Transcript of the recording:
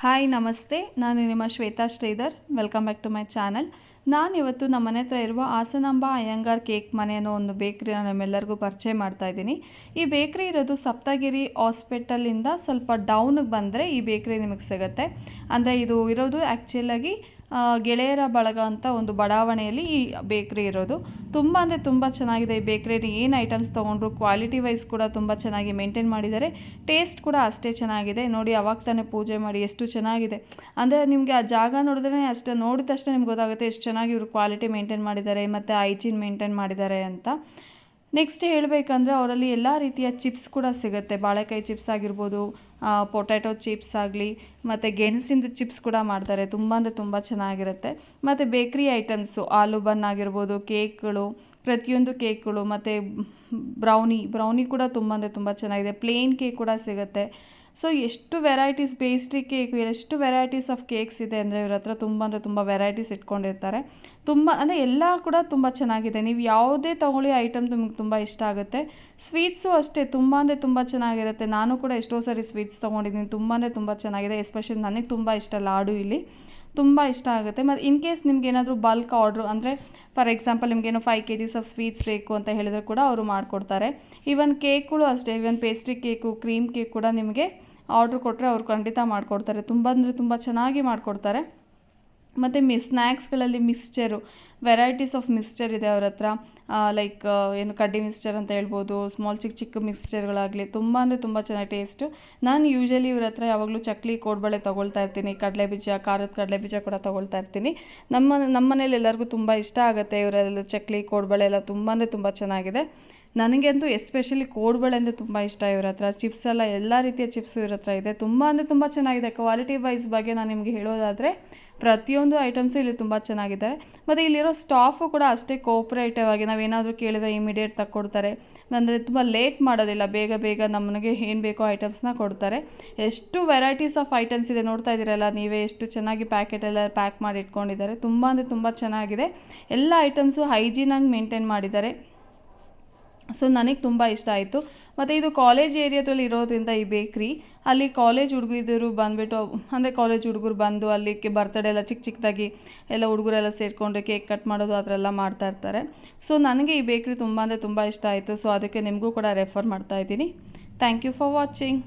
Hi ನಮಸ್ತೆ, ನಾನು ನಿಮ್ಮ Shweta Sridhar. Welcome back to my channel. ನಾನಿವತ್ತು ನಮ್ಮ ಮನೆ ಹತ್ರ ಇರುವ ಹಾಸನಾಂಬ ಅಯ್ಯಂಗಾರ್ ಕೇಕ್ ಮನೆ ಅನ್ನೋ ಒಂದು ಬೇಕ್ರಿನ ನಮ್ಮೆಲ್ಲರಿಗೂ ಪರಿಚಯ ಮಾಡ್ತಾ ಇದ್ದೀನಿ. ಈ ಬೇಕ್ರಿ ಇರೋದು ಸಪ್ತಗಿರಿ ಹಾಸ್ಪಿಟಲಿಂದ ಸ್ವಲ್ಪ ಡೌನಿಗೆ ಬಂದರೆ ಈ ಬೇಕ್ರಿ ನಿಮಗೆ ಸಿಗುತ್ತೆ. ಅಂದರೆ ಇದು ಇರೋದು ಆ್ಯಕ್ಚುಲಾಗಿ ಗೆಳೆಯರ ಬಳಗ ಅಂತ ಒಂದು ಬಡಾವಣೆಯಲ್ಲಿ ಈ ಬೇಕ್ರಿ ಇರೋದು. ತುಂಬ ಅಂದರೆ ತುಂಬ ಚೆನ್ನಾಗಿದೆ ಈ ಬೇಕ್ರಿಯಲ್ಲಿ. ಏನು ಐಟಮ್ಸ್ ತೊಗೊಂಡ್ರು ಕ್ವಾಲಿಟಿ ವೈಸ್ ಕೂಡ ತುಂಬ ಚೆನ್ನಾಗಿ ಮೇಂಟೈನ್ ಮಾಡಿದ್ದಾರೆ. ಟೇಸ್ಟ್ ಕೂಡ ಅಷ್ಟೇ ಚೆನ್ನಾಗಿದೆ. ನೋಡಿ, ಅವಾಗ ತಾನೇ ಪೂಜೆ ಮಾಡಿ ಎಷ್ಟು ಚೆನ್ನಾಗಿದೆ ಅಂದರೆ ನಿಮಗೆ ಆ ಜಾಗ ನೋಡಿದ್ರೆ ಅಷ್ಟೇ, ನೋಡಿದ ತಕ್ಷಣ ನಿಮ್ಗೆ ಗೊತ್ತಾಗುತ್ತೆ ಎಷ್ಟು ಚೆನ್ನಾಗಿ ಇವರು ಕ್ವಾಲಿಟಿ ಮೇಂಟೈನ್ ಮಾಡಿದ್ದಾರೆ ಮತ್ತು ಹೈಜೀನ್ ಮೇಂಟೈನ್ ಮಾಡಿದ್ದಾರೆ ಅಂತ. ನೆಕ್ಸ್ಟ್ ಹೇಳಬೇಕಂದ್ರೆ ಅವರಲ್ಲಿ ಎಲ್ಲ ರೀತಿಯ ಚಿಪ್ಸ್ ಕೂಡ ಸಿಗುತ್ತೆ. ಬಾಳೆಕಾಯಿ ಚಿಪ್ಸ್ ಆಗಿರ್ಬೋದು, ಪೊಟ್ಯಾಟೊ ಚಿಪ್ಸ್ ಆಗಲಿ, ಮತ್ತು ಗೆಣಸಿಂದ ಚಿಪ್ಸ್ ಕೂಡ ಮಾಡ್ತಾರೆ. ತುಂಬ ಅಂದರೆ ತುಂಬ ಚೆನ್ನಾಗಿರುತ್ತೆ. ಮತ್ತು ಬೇಕ್ರಿ ಐಟಮ್ಸು ಆಲೂ ಬನ್ ಆಗಿರ್ಬೋದು, ಕೇಕ್ಗಳು, ಪ್ರತಿಯೊಂದು ಕೇಕ್ಗಳು, ಮತ್ತು ಬ್ರೌನಿ ಕೂಡ ತುಂಬ ಅಂದರೆ ತುಂಬ ಚೆನ್ನಾಗಿದೆ. ಪ್ಲೇನ್ ಕೇಕ್ ಕೂಡ ಸಿಗುತ್ತೆ. ಸೊ ಎಷ್ಟು ವೆರೈಟೀಸ್ ಪೇಸ್ಟ್ರಿ ಕೇಕ್, ಎಷ್ಟು ವೆರೈಟೀಸ್ ಆಫ್ ಕೇಕ್ಸ್ ಇದೆ ಅಂದರೆ ಇವ್ರ ಹತ್ರ ತುಂಬ ಅಂದರೆ ತುಂಬ ವೆರೈಟೀಸ್ ಇಟ್ಕೊಂಡಿರ್ತಾರೆ. ತುಂಬ ಅಂದರೆ ಎಲ್ಲ ಕೂಡ ತುಂಬ ಚೆನ್ನಾಗಿದೆ. ನೀವು ಯಾವುದೇ ತೊಗೊಳ್ಳಿ ಐಟಮ್ ನಿಮ್ಗೆ ತುಂಬ ಇಷ್ಟ ಆಗುತ್ತೆ. ಸ್ವೀಟ್ಸು ಅಷ್ಟೇ ತುಂಬ ಅಂದರೆ ತುಂಬ ಚೆನ್ನಾಗಿರುತ್ತೆ. ನಾನು ಕೂಡ ಎಷ್ಟೋ ಸರಿ ಸ್ವೀಟ್ಸ್ ತೊಗೊಂಡಿದ್ದೀನಿ. ತುಂಬ ಅಂದರೆ ತುಂಬ ಚೆನ್ನಾಗಿದೆ. ಎಸ್ಪೆಷಲಿ ನನಗೆ ತುಂಬ ಇಷ್ಟ ಲಾಡು ಇಲ್ಲಿ ತುಂಬ ಇಷ್ಟ ಆಗುತ್ತೆ. ಮತ್ತು ಇನ್ ಕೇಸ್ ನಿಮ್ಗೇನಾದರೂ ಬಲ್ಕ್ ಆರ್ಡ್ರು ಅಂದರೆ ಫಾರ್ ಎಕ್ಸಾಂಪಲ್ ನಿಮಗೇನೋ 5 kgs ಆಫ್ ಸ್ವೀಟ್ಸ್ ಬೇಕು ಅಂತ ಹೇಳಿದರೆ ಕೂಡ ಅವರು ಮಾಡಿಕೊಡ್ತಾರೆ. ಈವನ್ ಕೇಕ್ಗಳು ಅಷ್ಟೇ, even pastry cake, cream cake ಕೂಡ ನಿಮಗೆ ಆರ್ಡ್ರ್ ಕೊಟ್ಟರೆ ಅವ್ರು ಖಂಡಿತ ಮಾಡಿಕೊಡ್ತಾರೆ. ತುಂಬ ಅಂದರೆ ತುಂಬ ಚೆನ್ನಾಗಿ ಮಾಡಿಕೊಡ್ತಾರೆ. ಮತ್ತು ಸ್ನ್ಯಾಕ್ಸ್ಗಳಲ್ಲಿ ಮಿಕ್ಸ್ಚರು, ವೆರೈಟೀಸ್ ಆಫ್ ಮಿಕ್ಸ್ಚರ್ ಇದೆ ಅವ್ರ ಹತ್ರ. ಲೈಕ್ ಏನು ಕಡ್ಡಿ ಮಿಕ್ಸ್ಚರ್ ಅಂತ ಹೇಳ್ಬೋದು, ಚಿಕ್ಕ ಚಿಕ್ಕ ಮಿಕ್ಸ್ಚರ್ಗಳಾಗಲಿ ತುಂಬ ಅಂದರೆ ತುಂಬ ಚೆನ್ನಾಗಿ ಟೇಸ್ಟು. ನಾನು ಯೂಶ್ವಲಿ ಇವ್ರ ಹತ್ರ ಯಾವಾಗಲೂ ಚಕ್ಲಿ, ಕೋಡ್ಬಳೆ ತೊಗೊಳ್ತಾ ಇರ್ತೀನಿ. ಕಡಲೆಬೀಜ, ಖಾರದ ಕಡಲೆಬೀಜ ಕೂಡ ತೊಗೊಳ್ತಾ ಇರ್ತೀನಿ. ನಮ್ಮ ಮನೇಲಿ ಎಲ್ಲರಿಗೂ ತುಂಬ ಇಷ್ಟ ಆಗುತ್ತೆ. ಇವರೆಲ್ಲ ಚಕ್ಲಿ, ಕೋಡ್ಬಳೆ ಎಲ್ಲ ತುಂಬ ಅಂದರೆ ತುಂಬ ಚೆನ್ನಾಗಿದೆ. ನನಗಂತೂ ಎಸ್ಪೆಷಲಿ ಕೋಡ್ಬಳೆ ಅಂದರೆ ತುಂಬ ಇಷ್ಟ. ಇವ್ರ ಹತ್ರ ಚಿಪ್ಸ್ ಎಲ್ಲ ರೀತಿಯ ಚಿಪ್ಸು ಇವ್ರ ಹತ್ರ ಇದೆ. ತುಂಬ ಅಂದರೆ ತುಂಬ ಚೆನ್ನಾಗಿದೆ. ಕ್ವಾಲಿಟಿ ವೈಸ್ ಬಗ್ಗೆ ನಾನು ನಿಮಗೆ ಹೇಳೋದಾದರೆ ಪ್ರತಿಯೊಂದು ಐಟಮ್ಸು ಇಲ್ಲಿ ತುಂಬ ಚೆನ್ನಾಗಿದೆ. ಮತ್ತು ಇಲ್ಲಿರೋ ಸ್ಟಾಫು ಕೂಡ ಅಷ್ಟೇ ಕೋಆಪ್ರೇಟಿವ್ ಆಗಿ ನಾವೇನಾದರೂ ಕೇಳಿದರೆ ಇಮಿಡಿಯೇಟ್ ತಕ್ಕೊಡ್ತಾರೆ. ಅಂದರೆ ತುಂಬ ಲೇಟ್ ಮಾಡೋದಿಲ್ಲ, ಬೇಗ ನಮಗೆ ಏನು ಬೇಕೋ ಐಟಮ್ಸ್ನ ಕೊಡ್ತಾರೆ. ಎಷ್ಟು ವೆರೈಟೀಸ್ ಆಫ್ ಐಟಮ್ಸ್ ಇದೆ ನೋಡ್ತಾ ಇದ್ದೀರಲ್ಲ ನೀವೇ, ಎಷ್ಟು ಚೆನ್ನಾಗಿ ಪ್ಯಾಕೆಟೆಲ್ಲ ಪ್ಯಾಕ್ ಮಾಡಿ ಇಟ್ಕೊಂಡಿದ್ದಾರೆ. ತುಂಬ ಅಂದರೆ ತುಂಬ ಚೆನ್ನಾಗಿದೆ. ಎಲ್ಲ ಐಟಮ್ಸು ಹೈಜೀನಾಗಿ ಮೇಂಟೈನ್ ಮಾಡಿದ್ದಾರೆ. ಸೊ ನನಗೆ ತುಂಬ ಇಷ್ಟ ಆಯಿತು. ಮತ್ತು ಇದು ಕಾಲೇಜ್ ಏರಿಯಾದಲ್ಲಿ ಇರೋದ್ರಿಂದ ಈ ಬೇಕ್ರಿ, ಅಲ್ಲಿ ಕಾಲೇಜ್ ಹುಡುಗರು ಬಂದುಬಿಟ್ಟು ಅಂದರೆ ಕಾಲೇಜ್ ಹುಡುಗರು ಬಂದು ಅಲ್ಲಿ ಬರ್ತಡೇ ಎಲ್ಲ ಚಿಕ್ಕದಾಗಿ ಎಲ್ಲ ಹುಡುಗರೆಲ್ಲ ಸೇರಿಕೊಂಡು ಕೇಕ್ ಕಟ್ ಮಾಡೋದು ಆ ಥರ ಎಲ್ಲ ಮಾಡ್ತಾಯಿರ್ತಾರೆ. ಸೊ ನನಗೆ ಈ ಬೇಕ್ರಿ ತುಂಬ ಅಂದರೆ ತುಂಬ ಇಷ್ಟ ಆಯಿತು. ಸೊ ಅದಕ್ಕೆ ನಿಮಗೂ ಕೂಡ ರೆಫರ್ ಮಾಡ್ತಾಯಿದ್ದೀನಿ. Thank you for watching.